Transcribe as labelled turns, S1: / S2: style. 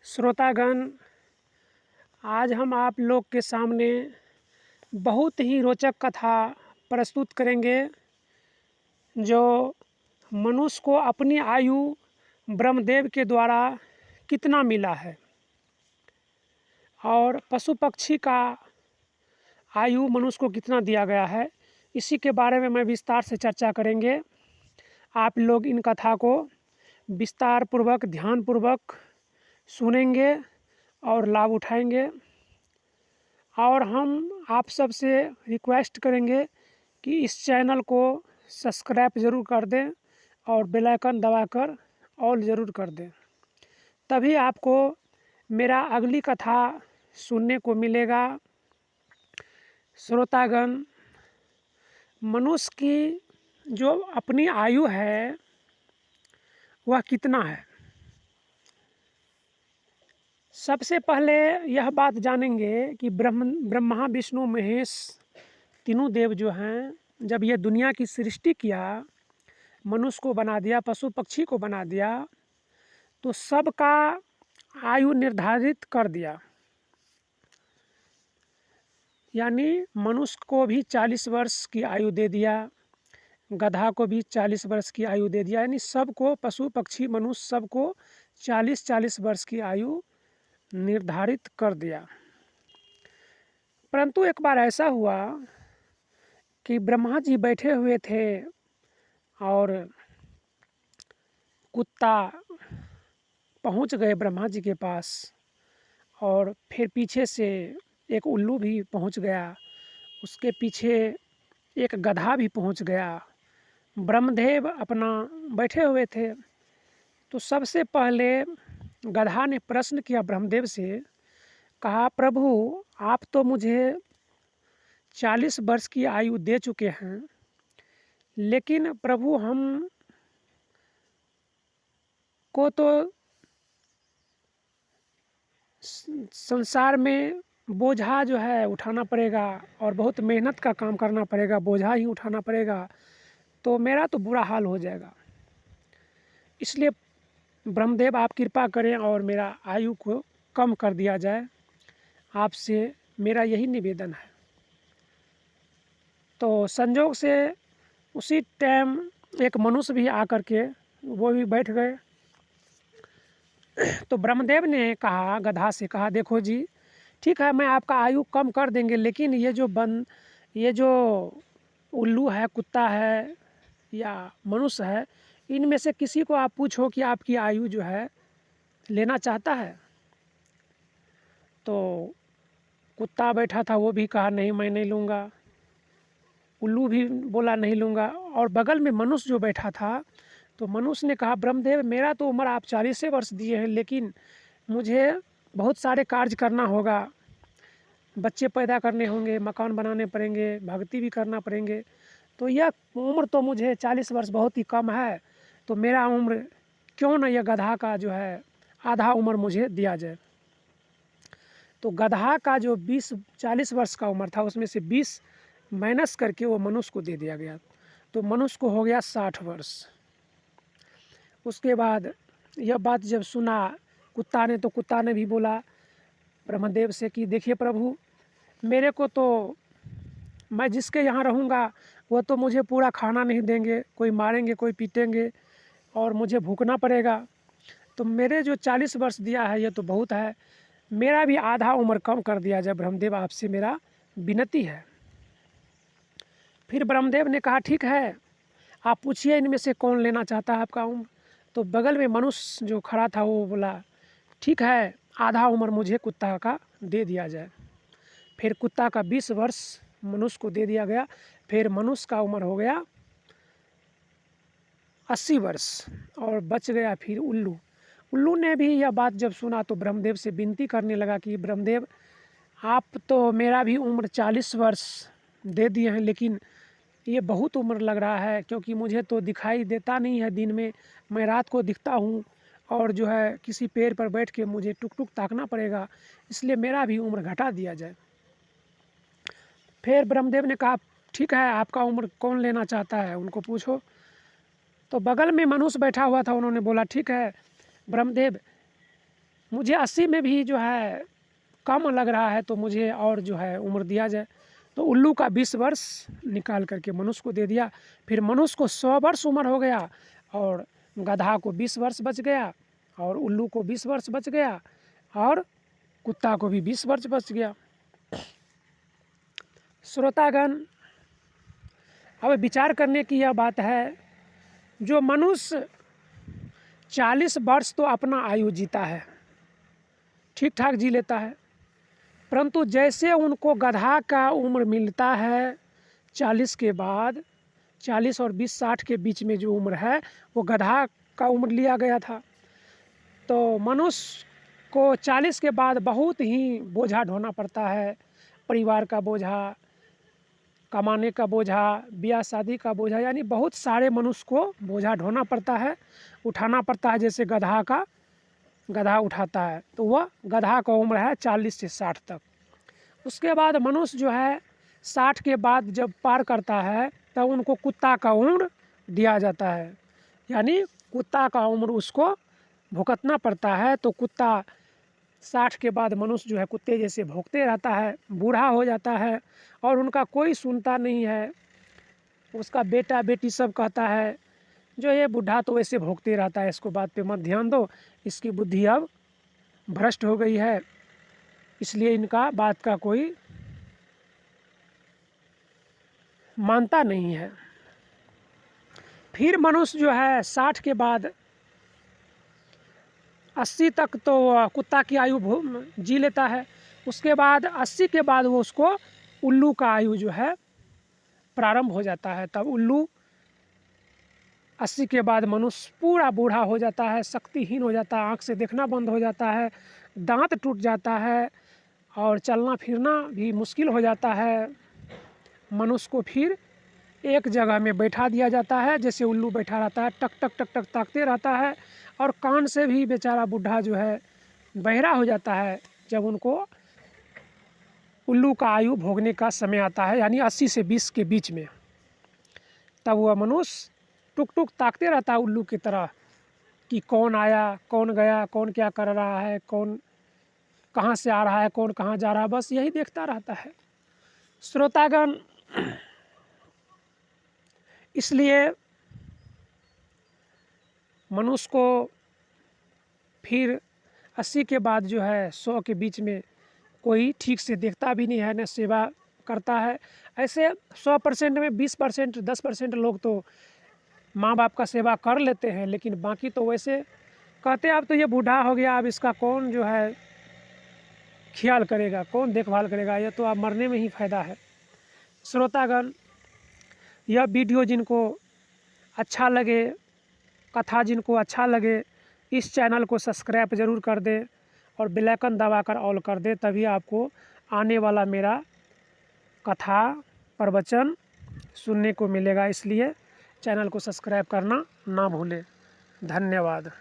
S1: श्रोतागण, आज हम आप लोग के सामने बहुत ही रोचक कथा प्रस्तुत करेंगे जो मनुष्य को अपनी आयु ब्रह्मदेव के द्वारा कितना मिला है और पशु पक्षी का आयु मनुष्य को कितना दिया गया है। इसी के बारे में मैं विस्तार से चर्चा करेंगे। आप लोग इन कथा को विस्तार पूर्वक ध्यानपूर्वक सुनेंगे और लाभ उठाएंगे। और हम आप सब से रिक्वेस्ट करेंगे कि इस चैनल को सब्सक्राइब ज़रूर कर दें और बेल आइकन दबाकर ऑल ज़रूर कर दें, तभी आपको मेरा अगली कथा सुनने को मिलेगा। श्रोतागण, मनुष्य की जो अपनी आयु है वह कितना है। सबसे पहले यह बात जानेंगे कि ब्रह्मा विष्णु महेश तीनों देव जो हैं, जब यह दुनिया की सृष्टि किया, मनुष्य को बना दिया, पशु पक्षी को बना दिया, तो सबका आयु निर्धारित कर दिया। यानी मनुष्य को भी 40 वर्ष की आयु दे दिया, गधा को भी 40 वर्ष की आयु दे दिया। यानी सबको, पशु पक्षी मनुष्य सबको 40-40 वर्ष की आयु निर्धारित कर दिया। परंतु एक बार ऐसा हुआ कि ब्रह्मा जी बैठे हुए थे और कुत्ता पहुंच गए ब्रह्मा जी के पास, और फिर पीछे से एक उल्लू भी पहुंच गया, उसके पीछे एक गधा भी पहुंच गया। ब्रह्मदेव अपना बैठे हुए थे, तो सबसे पहले गधा ने प्रश्न किया ब्रह्मदेव से, कहा, प्रभु आप तो मुझे 40 वर्ष की आयु दे चुके हैं, लेकिन प्रभु हम को तो संसार में बोझा जो है उठाना पड़ेगा और बहुत मेहनत का काम करना पड़ेगा, बोझा ही उठाना पड़ेगा, तो मेरा तो बुरा हाल हो जाएगा। इसलिए ब्रह्मदेव आप कृपा करें और मेरा आयु को कम कर दिया जाए, आपसे मेरा यही निवेदन है। तो संजोग से उसी टाइम एक मनुष्य भी आकर के वो भी बैठ गए। तो ब्रह्मदेव ने कहा, गधा से कहा, देखो जी, ठीक है, मैं आपका आयु कम कर देंगे, लेकिन ये जो उल्लू है, कुत्ता है या मनुष्य है, इनमें से किसी को आप पूछो कि आपकी आयु जो है लेना चाहता है। तो कुत्ता बैठा था, वो भी कहा नहीं, मैं नहीं लूँगा। उल्लू भी बोला नहीं लूँगा। और बगल में मनुष्य जो बैठा था, तो मनुष्य ने कहा, ब्रह्मदेव मेरा तो उम्र आप 40 वर्ष दिए हैं, लेकिन मुझे बहुत सारे कार्य करना होगा, बच्चे पैदा करने होंगे, मकान बनाने पड़ेंगे, भक्ति भी करना पड़ेंगे, तो यह उम्र तो मुझे 40 वर्ष बहुत ही कम है, तो मेरा उम्र क्यों न यह गधा का जो है आधा उम्र मुझे दिया जाए। तो गधा का जो 40 वर्ष का उम्र था, उसमें से 20 माइनस करके वो मनुष्य को दे दिया गया, तो मनुष्य को हो गया 60 वर्ष। उसके बाद यह बात जब सुना कुत्ता ने, तो कुत्ता ने भी बोला ब्रह्मदेव से कि देखिए प्रभु, मेरे को तो, मैं जिसके यहाँ रहूँगा वो तो मुझे पूरा खाना नहीं देंगे, कोई मारेंगे, कोई पीटेंगे और मुझे भूखना पड़ेगा। तो मेरे जो 40 वर्ष दिया है ये तो बहुत है, मेरा भी आधा उम्र कम कर दिया जाए ब्रह्मदेव, आपसे मेरा विनती है। फिर ब्रह्मदेव ने कहा, ठीक है, आप पूछिए इनमें से कौन लेना चाहता है आपका उम्र। तो बगल में मनुष्य जो खड़ा था वो बोला, ठीक है, आधा उम्र मुझे कुत्ता का दे दिया जाए। फिर कुत्ता का 20 वर्ष मनुष्य को दे दिया गया। फिर मनुष्य का उम्र हो गया 80 वर्ष और बच गया फिर उल्लू। उल्लू ने भी यह बात जब सुना तो ब्रह्मदेव से विनती करने लगा कि ब्रह्मदेव, आप तो मेरा भी उम्र 40 वर्ष दे दिए हैं, लेकिन ये बहुत उम्र लग रहा है, क्योंकि मुझे तो दिखाई देता नहीं है दिन में, मैं रात को दिखता हूँ और जो है किसी पेड़ पर बैठ के मुझे टुक टुक ताकना पड़ेगा, इसलिए मेरा भी उम्र घटा दिया जाए। फिर ब्रह्मदेव ने कहा, ठीक है, आपका उम्र कौन लेना चाहता है, उनको पूछो। तो बगल में मनुष्य बैठा हुआ था, उन्होंने बोला, ठीक है ब्रह्मदेव, मुझे 80 में भी जो है कम लग रहा है, तो मुझे और जो है उम्र दिया जाए। तो उल्लू का 20 वर्ष निकाल करके मनुष्य को दे दिया। फिर मनुष्य को 100 वर्ष उम्र हो गया, और गधा को 20 वर्ष बच गया, और उल्लू को 20 वर्ष बच गया, और कुत्ता को भी 20 वर्ष बच गया। श्रोतागण, अब विचार करने की यह बात है, जो मनुष्य 40 वर्ष तो अपना आयु जीता है, ठीक ठाक जी लेता है, परंतु जैसे उनको गधा का उम्र मिलता है 40 के बाद, 40 और 20 60 के बीच में जो उम्र है वो गधा का उम्र लिया गया था। तो मनुष्य को 40 के बाद बहुत ही बोझा ढोना पड़ता है, परिवार का बोझा, कमाने का बोझा, ब्याह शादी का बोझा, यानी बहुत सारे मनुष्य को बोझा ढोना पड़ता है, उठाना पड़ता है, जैसे गधा उठाता है। तो वह गधा का उम्र है 40 से 60 तक। उसके बाद मनुष्य जो है 60 के बाद जब पार करता है तब उनको कुत्ता का उम्र दिया जाता है, यानी कुत्ता का उम्र उसको भुगतना पड़ता है। तो कुत्ता 60 के बाद मनुष्य जो है कुत्ते जैसे भौंकते रहता है, बूढ़ा हो जाता है, और उनका कोई सुनता नहीं है। उसका बेटा बेटी सब कहता है जो ये बूढ़ा तो वैसे भौंकते रहता है, इसको बात पे मत ध्यान दो, इसकी बुद्धि अब भ्रष्ट हो गई है, इसलिए इनका बात का कोई मानता नहीं है। फिर मनुष्य जो है 60 के बाद 80 तक तो कुत्ता की आयु जी लेता है। उसके बाद 80 के बाद वो उसको उल्लू का आयु जो है प्रारंभ हो जाता है। तब उल्लू 80 के बाद मनुष्य पूरा बूढ़ा हो जाता है, शक्तिहीन हो जाता है, आँख से देखना बंद हो जाता है, दांत टूट जाता है, और चलना फिरना भी मुश्किल हो जाता है। मनुष्य को फिर एक जगह में बैठा दिया जाता है, जैसे उल्लू बैठा रहता है, टक टक टक टक ताकते रहता है, और कान से भी बेचारा बूढ़ा जो है बहरा हो जाता है जब उनको उल्लू का आयु भोगने का समय आता है, यानी 80 से 20 के बीच में। तब वह मनुष्य टुक टुक ताकते रहता है उल्लू की तरह कि कौन आया, कौन गया, कौन क्या कर रहा है, कौन कहाँ से आ रहा है, कौन कहाँ जा रहा है, बस यही देखता रहता है। श्रोतागण, इसलिए मनुष्य को फिर 80 के बाद जो है 100 के बीच में कोई ठीक से देखता भी नहीं है, न सेवा करता है। ऐसे 100% में 20%, 10% लोग तो माँ बाप का सेवा कर लेते हैं, लेकिन बाकी तो वैसे कहते हैं अब तो ये बूढ़ा हो गया, अब इसका कौन जो है ख्याल करेगा, कौन देखभाल करेगा, ये तो अब मरने में ही फ़ायदा है। श्रोतागण, यह वीडियो जिनको अच्छा लगे, कथा जिनको अच्छा लगे, इस चैनल को सब्सक्राइब ज़रूर कर दें और बेल आइकन दबाकर ऑल कर दें, तभी आपको आने वाला मेरा कथा प्रवचन सुनने को मिलेगा। इसलिए चैनल को सब्सक्राइब करना ना भूलें। धन्यवाद।